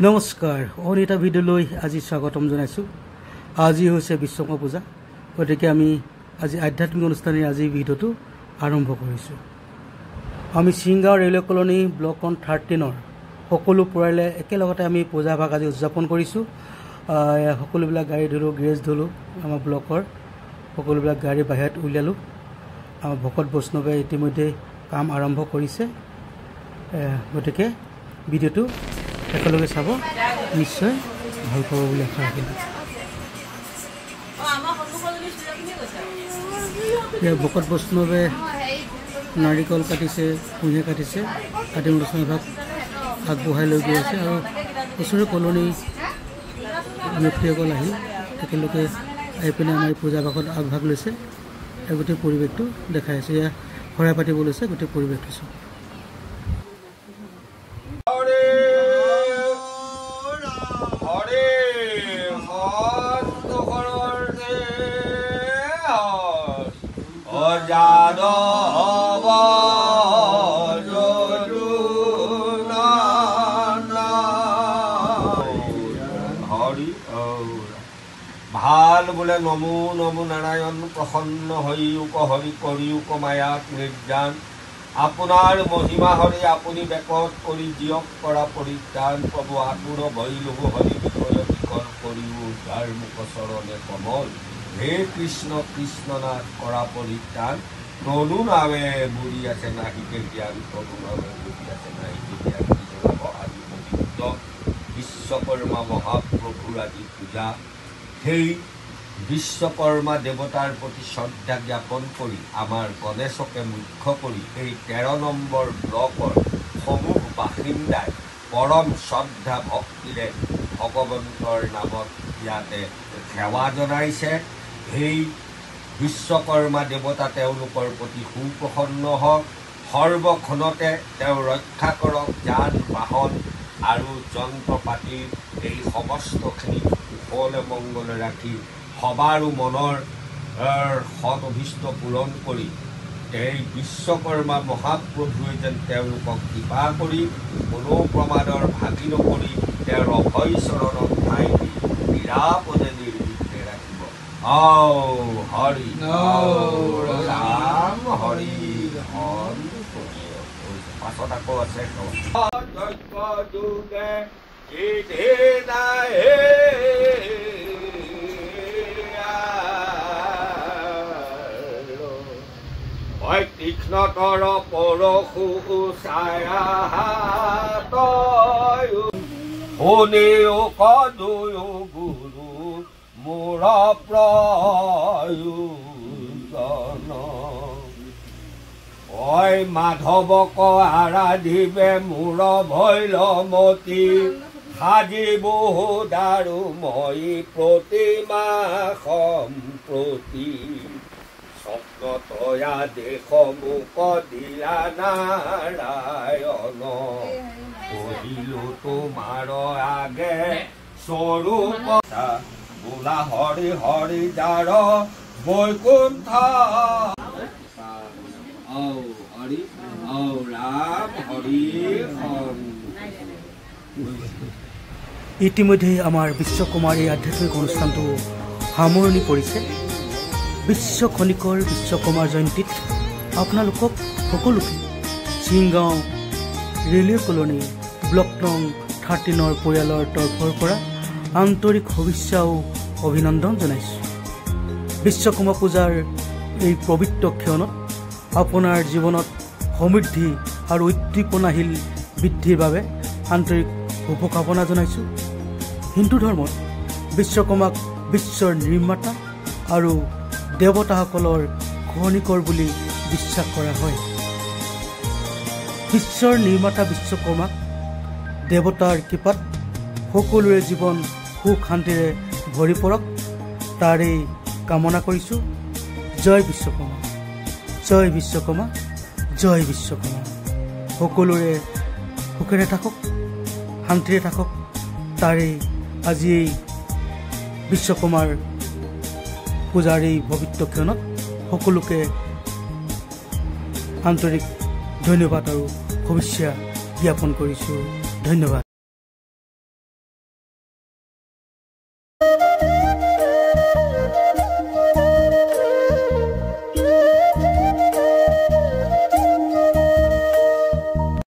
নমস্কাৰ অনিতা ভিডিঅ'লৈ আজি স্বাগতম জনাইছোঁ। আজি হৈছে বিশ্বকৰ্মা পূজা, গতিকে আমি আজি আধ্যাত্মিক অনুষ্ঠানেৰে আজি ভিডিঅ'টো আৰম্ভ কৰিছোঁ। আমি ছিংগাঁও ৰেলৱে কলনী ব্লক 13 সকলো পৰিয়ালে একেলগতে আমি পূজা ভাগ আজি উদযাপন কৰিছোঁ। সকলোবিলাক গাড়ী ধুলোঁ, গেৰেজ ধুলোঁ, আমাৰ ব্লকৰ সকলোবিলাক গাড়ী বাহিৰত উলিয়ালোঁ। আমাৰ ভকত বৈষ্ণৱে ইতিমধ্যে কাম আৰম্ভ কৰিছে, গতিকে ভিডিঅ'টো একেলগে চাব, নিশ্চয় ভাল পাব বুলি আশা ৰাখিলোঁ। ভকত বৈষ্ণৱে নাৰিকল কাটিছে, কুঁহিয়াৰ কাটিছে, কাটি অনুষ্ঠান ভাগ আগবঢ়াই লৈ গৈ আছে আৰু ওচৰৰে কলনী ব্যক্তিসকল আহি একেলগে আহি পিনে আমাৰ পূজা ভাগত আগভাগ লৈছে। গোটেই পৰিৱেশটো দেখাই আছে, এয়া শৰাই পাতিব লৈছে গোটেই পৰিৱেশটো চাওক। ভাল বোলে নমো নমো নাৰায়ণ প্ৰসন্ন হৰিউক হৰি কৰিউক মায়াত নিৰ্যান আপোনাৰ মহিমা হৰি আপুনি বেকত কৰি জীয়ক কৰা পৰিত্ৰাণ প্ৰভু আতুৰ ভৈলু হৰি বিষয় বিকৰ কৰিও যাৰ মুখ চৰণে কমল হে কৃষ্ণ কৃষ্ণনাথ কৰা পৰিত্ৰাণ তনু নামে বুৰি আছে নাহিকে জ্ঞান তনু নামে বুৰি আছে নাহিকে জ্ঞান আজি পবিত্ৰ বিশ্বকৰ্মা মহাপ্ৰভুৰ আজি পূজা। সেই বিশ্বকৰ্মা দেৱতাৰ প্ৰতি শ্ৰদ্ধা জ্ঞাপন কৰি আমাৰ গণেশকে মুখ্য কৰি এই 13 নম্বৰ ব্লকৰ সমূহ বাসিন্দাই পৰম শ্ৰদ্ধা ভক্তিৰে ভগৱন্তৰ নামত ইয়াতে সেৱা জনাইছে। সেই বিশ্বকৰ্মা দেৱতা তেওঁলোকৰ প্ৰতি সুপ্ৰসন্ন হওক, সৰ্বক্ষণতে তেওঁ ৰক্ষা কৰক, যান বাহন আৰু যন্ত্ৰ পাতিৰ এই সমস্তখিনি কুশলে মংগলে ৰাখি সবাৰো মনৰ সৎ অভিষ্ট পূৰণ কৰি এই বিশ্বকৰ্মা মহাপ্ৰভুৱে যেন তেওঁলোকক কৃপা কৰি কোনো প্ৰমাদৰ ভাগি নকৰি তেওঁৰ অভয় চৰণত ঠাই দি নিৰাপদে নিৰ্বিঘ্নে ৰাখিব। হৰি ৰাম হৰি হন। পাছত আকৌ আছে তীক্ষ্ণতৰ পৰশু ছায়া শুনিও কদুয়ো গুৰু মোৰ প্ৰয়োজন ঐ মাধৱক আৰাধিবে মোৰ ভৈলমতী সাজিব দাৰু মই প্ৰতিমা সম্প্ৰতি স্বপ্নতয়া দেশ মোক দিলা নাৰায়ণ পঢ়িলো তোমাৰ আগে স্বৰূপ বোলা হৰি হৰি যাৰ বৈকুণ্ঠ হৰি ৰাম হৰি হন। ইতিমধ্যে আমাৰ বিশ্বকৰ্মাৰ এই আধ্যাত্মিক অনুষ্ঠানটো সামৰণি পৰিছে। বিশ্ব খনিকৰ বিশ্বকৰ্মাৰ জয়ন্তীত আপোনালোকক সকলোকে ছিংগাঁও ৰেলৱে কলনী ব্লক নং 13 পৰিয়ালৰ তৰফৰ পৰা আন্তৰিক শুভেচ্ছা আৰু অভিনন্দন জনাইছোঁ। বিশ্বকৰ্মা পূজাৰ এই পবিত্ৰ ক্ষণত আপোনাৰ জীৱনত সমৃদ্ধি আৰু উদ্দীপনাশীল বৃদ্ধিৰ বাবে আন্তৰিক শুভকামনা জনাইছোঁ। হিন্দু ধৰ্মত বিশ্বকৰ্মাক বিশ্বৰ নিৰ্মাতা আৰু দেৱতাসকলৰ খনিকৰ বুলি বিশ্বাস কৰা হয়। বিশ্বৰ নিৰ্মাতা বিশ্বকৰ্মাক দেৱতাৰ কৃপাত সকলোৰে জীৱন সুখ শান্তিৰে ভৰি পৰক, তাৰেই কামনা কৰিছোঁ। জয় বিশ্বকৰ্মা, জয় বিশ্বকৰ্মা, জয় বিশ্বকৰ্মা। সকলোৰে সুখেৰে থাকক, শান্তিৰে থাকক, তাৰেই আজি এই বিশ্বকৰ্মাৰ পূজাৰ এই পবিত্ৰ ক্ষণত সকলোকে আন্তৰিক ধন্যবাদ আৰু শুভেচ্ছা জ্ঞাপন কৰিছোঁ। ধন্যবাদ।